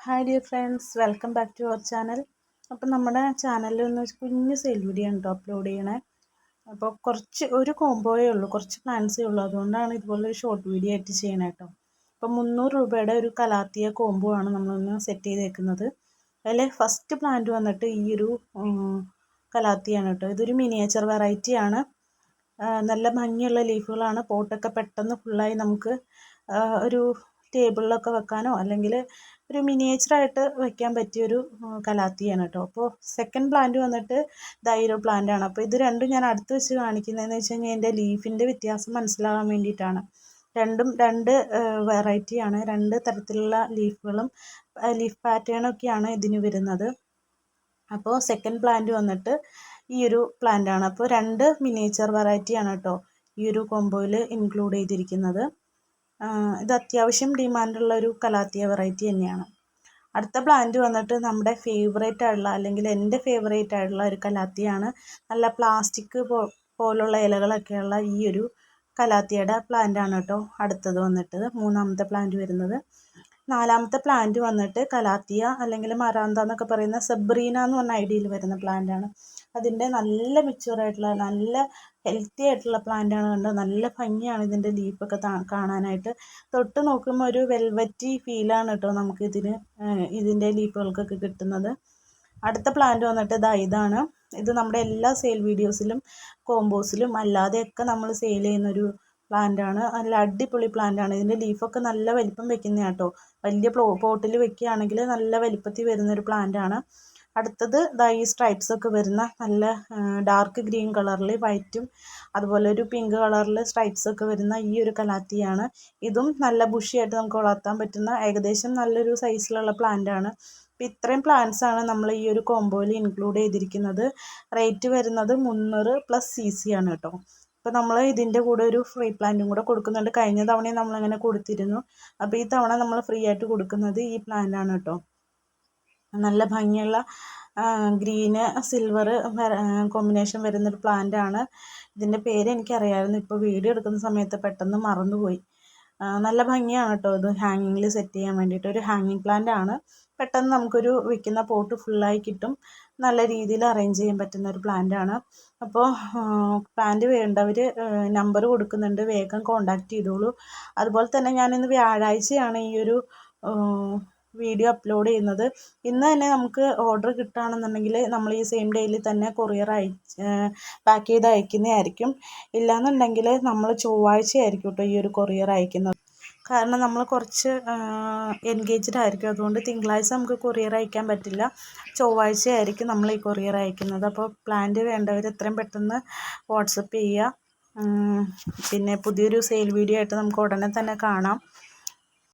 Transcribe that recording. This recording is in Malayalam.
Hi dear friends, welcome back to our channel. അപ്പോൾ നമ്മുടെ ചാനലിൽ ഒന്ന് കുഞ്ഞ് സെയിൽ വീഡിയോ ഉണ്ടോ അപ്ലോഡ് ചെയ്യണേ. അപ്പോൾ ഒരു കോംബോയേ ഉള്ളൂ, കുറച്ച് പ്ലാൻസേ ഉള്ളൂ. അതുകൊണ്ടാണ് ഇതുപോലൊരു ഷോർട്ട് വീഡിയോ ആയിട്ട് ചെയ്യണേ കേട്ടോ. അപ്പോൾ 300 രൂപയുടെ ഒരു കലാത്തിയ കോംബോ ആണ് നമ്മളൊന്ന് സെറ്റ് ചെയ്തേക്കുന്നത്. അതിൽ ഫസ്റ്റ് പ്ലാന്റ് വന്നിട്ട് ഈ ഒരു കലാത്തിയാണ് കേട്ടോ. ഇതൊരു മിനിയേച്ചർ വെറൈറ്റിയാണ്. നല്ല ഭംഗിയുള്ള ലീഫുകളാണ്. പോട്ടൊക്കെ പെട്ടെന്ന് ഫുള്ളായി നമുക്ക് ഒരു ടേബിളിലൊക്കെ വെക്കാനോ അല്ലെങ്കിൽ ഒരു മിനിയേച്ചറായിട്ട് വെക്കാൻ പറ്റിയൊരു കലാത്തിയാണ് കേട്ടോ. അപ്പോൾ സെക്കൻഡ് പ്ലാന്റ് വന്നിട്ട് ദൈരോ പ്ലാന്റ് ആണ്. അപ്പോൾ ഇത് രണ്ടും ഞാൻ അടുത്ത് വെച്ച് കാണിക്കുന്നതെന്ന് വെച്ച് കഴിഞ്ഞാൽ എൻ്റെ ലീഫിൻ്റെ വ്യത്യാസം മനസ്സിലാകാൻ വേണ്ടിയിട്ടാണ്. രണ്ടും രണ്ട് വെറൈറ്റിയാണ്. രണ്ട് തരത്തിലുള്ള ലീഫുകളും ലീഫ് പാറ്റേണൊക്കെയാണ് ഇതിന് വരുന്നത്. അപ്പോൾ സെക്കൻഡ് പ്ലാന്റ് വന്നിട്ട് ഈ ഒരു പ്ലാന്റ് ആണ്. അപ്പോൾ രണ്ട് മിനിയേച്ചർ വെറൈറ്റിയാണ് കേട്ടോ ഈ ഒരു കോംബോയിൽ ഇൻക്ലൂഡ് ചെയ്തിരിക്കുന്നത്. ഇത് അത്യാവശ്യം ഡിമാൻഡുള്ള ഒരു കലാത്തിയ വെറൈറ്റി തന്നെയാണ്. അടുത്ത പ്ലാന്റ് വന്നിട്ട് നമ്മുടെ ഫേവറേറ്റ് ആയിട്ടുള്ള അല്ലെങ്കിൽ എൻ്റെ ഫേവറേറ്റ് ആയിട്ടുള്ള ഒരു കലാത്തിയാണ്. നല്ല പ്ലാസ്റ്റിക് പോലുള്ള ഇലകളൊക്കെയുള്ള ഈ ഒരു കലാത്തിയുടെ പ്ലാന്റ് ആണ് കേട്ടോ അടുത്തത് വന്നിട്ട് മൂന്നാമത്തെ പ്ലാന്റ് വരുന്നത്. നാലാമത്തെ പ്ലാന്റ് വന്നിട്ട് കലാത്തിയ അല്ലെങ്കിൽ മരാന്ത എന്നൊക്കെ പറയുന്ന സെബ്രീന എന്ന് പറഞ്ഞ ഐഡിയയിൽ വരുന്ന പ്ലാന്റ് ആണ്. അതിൻ്റെ നല്ല മെച്യൂർ ആയിട്ടുള്ള നല്ല ഹെൽത്തി ആയിട്ടുള്ള പ്ലാന്റ് ആണ്. കണ്ടോ, നല്ല ഭംഗിയാണ് ഇതിൻ്റെ ലീഫൊക്കെ കാണാനായിട്ട്. തൊട്ട് നോക്കുമ്പോൾ ഒരു വെൽവെറ്റി ഫീലാണ് കേട്ടോ നമുക്ക് ഇതിൻ്റെ ലീഫുകൾക്കൊക്കെ കിട്ടുന്നത്. അടുത്ത പ്ലാന്റ് വന്നിട്ട് ഇതാണ്. ഇത് നമ്മുടെ എല്ലാ സെയിൽ വീഡിയോസിലും കോമ്പോസിലും അല്ലാതെയൊക്കെ നമ്മൾ സെയിൽ ചെയ്യുന്നൊരു പ്ലാന്റ് ആണ്. നല്ല അടിപൊളി പ്ലാന്റ് ആണ്. ഇതിൻ്റെ ലീഫൊക്കെ നല്ല വലിപ്പം വെക്കുന്ന കേട്ടോ. വലിയ പോട്ടിൽ വെക്കുകയാണെങ്കിൽ നല്ല വലിപ്പത്തിൽ വരുന്നൊരു പ്ലാന്റ് ആണ്. അടുത്തത് ഈ സ്ട്രൈപ്സ് ഒക്കെ വരുന്ന നല്ല ഡാർക്ക് ഗ്രീൻ കളറിൽ വൈറ്റും അതുപോലെ ഒരു പിങ്ക് കളറിൽ സ്ട്രൈപ്സ് ഒക്കെ വരുന്ന ഈ ഒരു കലാത്തിയാണ്. ഇതും നല്ല ബുഷിയായിട്ട് നമുക്ക് വളർത്താൻ പറ്റുന്ന ഏകദേശം നല്ലൊരു സൈസിലുള്ള പ്ലാന്റ് ആണ്. അപ്പോൾ ഇത്രയും പ്ലാന്റ്സ് ആണ് നമ്മൾ ഈ ഒരു കോംബോയിൽ ഇൻക്ലൂഡ് ചെയ്തിരിക്കുന്നത്. റേറ്റ് വരുന്നത് 300 + CC ആണ് കേട്ടോ. അപ്പോൾ നമ്മൾ ഇതിൻ്റെ കൂടെ ഒരു ഫ്രീ പ്ലാന്റും കൂടെ കൊടുക്കുന്നുണ്ട്. കഴിഞ്ഞ തവണയും നമ്മളങ്ങനെ കൊടുത്തിരുന്നു. അപ്പോൾ ഈ തവണ നമ്മൾ ഫ്രീ ആയിട്ട് കൊടുക്കുന്നത് ഈ പ്ലാന്റ് ആണ് കേട്ടോ. നല്ല ഭംഗിയുള്ള ഗ്രീന് സിൽവർ കോമ്പിനേഷൻ വരുന്നൊരു പ്ലാന്റ് ആണ്. ഇതിൻ്റെ പേര് എനിക്കറിയാമായിരുന്നു, ഇപ്പോൾ വീഡിയോ എടുക്കുന്ന സമയത്ത് പെട്ടെന്ന് മറന്നുപോയി. നല്ല ഭംഗിയാണ് കേട്ടോ ഇത് ഹാങ്ങിങ്ങിൽ സെറ്റ് ചെയ്യാൻ വേണ്ടിയിട്ട്. ഒരു ഹാങ്ങിങ് പ്ലാന്റ് ആണ്. പെട്ടെന്ന് നമുക്കൊരു വെക്കുന്ന പോട്ട് ഫുള്ളായി കിട്ടും. നല്ല രീതിയിൽ അറേഞ്ച് ചെയ്യാൻ പറ്റുന്ന ഒരു പ്ലാന്റ് ആണ്. അപ്പോൾ പ്ലാന്റ് വേണ്ടവർ നമ്പർ കൊടുക്കുന്നുണ്ട്, വേഗം കോണ്ടാക്ട് ചെയ്തോളൂ. അതുപോലെ തന്നെ ഞാനിന്ന് വ്യാഴാഴ്ചയാണ് ഈ ഒരു വീഡിയോ അപ്ലോഡ് ചെയ്യുന്നത്. ഇന്ന് തന്നെ നമുക്ക് ഓർഡർ കിട്ടുകയാണെന്നുണ്ടെങ്കിൽ നമ്മൾ ഈ സെയിം ഡേയിൽ തന്നെ കൊറിയർ പാക്ക് ചെയ്ത് അയക്കുന്നതായിരിക്കും. ഇല്ലയെന്നുണ്ടെങ്കിൽ നമ്മൾ ചൊവ്വാഴ്ചയായിരിക്കും കേട്ടോ ഈ ഒരു കൊറിയർ അയക്കുന്നത്. കാരണം നമ്മൾ കുറച്ച് എൻഗേജ്ഡ് ആയിരിക്കും. അതുകൊണ്ട് തിങ്കളാഴ്ച നമുക്ക് കൊറിയർ അയക്കാൻ പറ്റില്ല. ചൊവ്വാഴ്ചയായിരിക്കും നമ്മൾ ഈ കൊറിയർ അയക്കുന്നത്. അപ്പോൾ പ്ലാന്റ് വേണ്ടവർ എത്രയും പെട്ടെന്ന് വാട്സപ്പ് ചെയ്യുക. പിന്നെ പുതിയൊരു സെയിൽ വീഡിയോ ആയിട്ട് നമുക്ക് ഉടനെ തന്നെ കാണാം.